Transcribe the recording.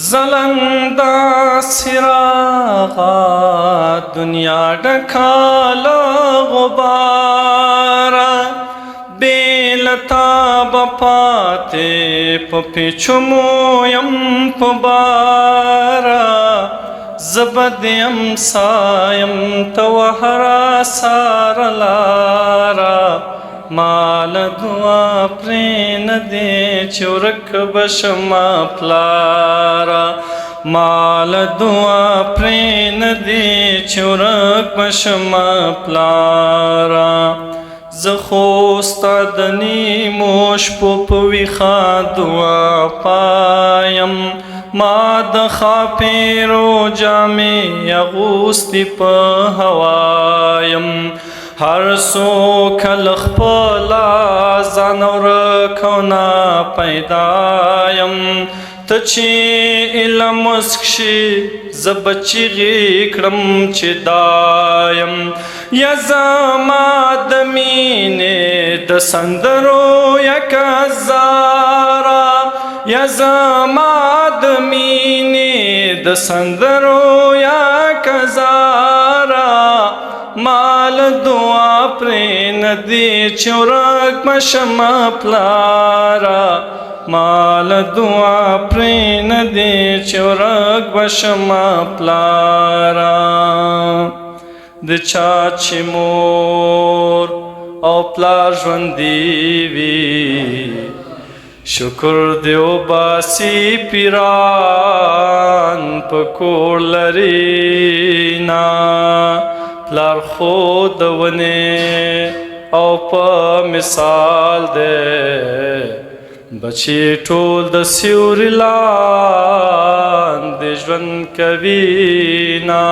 زلندا سراغا دنیا ډکاله غباره بېلتا به پاتې په پیچمو یم په باره زه به د یم سایم ته وهره ساره لاره مال دعا پرېنهدې چې ورک به شمه پلاره مال دعا پرېنهدې چې ورک به شمه پلاره زه خو ستا د نیمو شپو په ویښه دعا پایم ما د ښاپېرو جامې اغوستې په هوایم هر څوک له خپله ځان ورک او ناپیدا یم ته چې علم مسک شي زه به چیغې کړم چې دایم یا زما د مینې د سندرو یک هزاره یا زما د مینې د سندرو یک هزاره مال دعا پرېنهدې چې ورک به شمه پلاره مال دعا پرېنهدې چې ورک به شمه پلاره د چا چې مور او پلار ژوندي وي شکر دې وباسي پیران په کور لري نه پلار خو د ونې او په مثال دی بچی ټول د سیوري لاندې ژوند کوي نه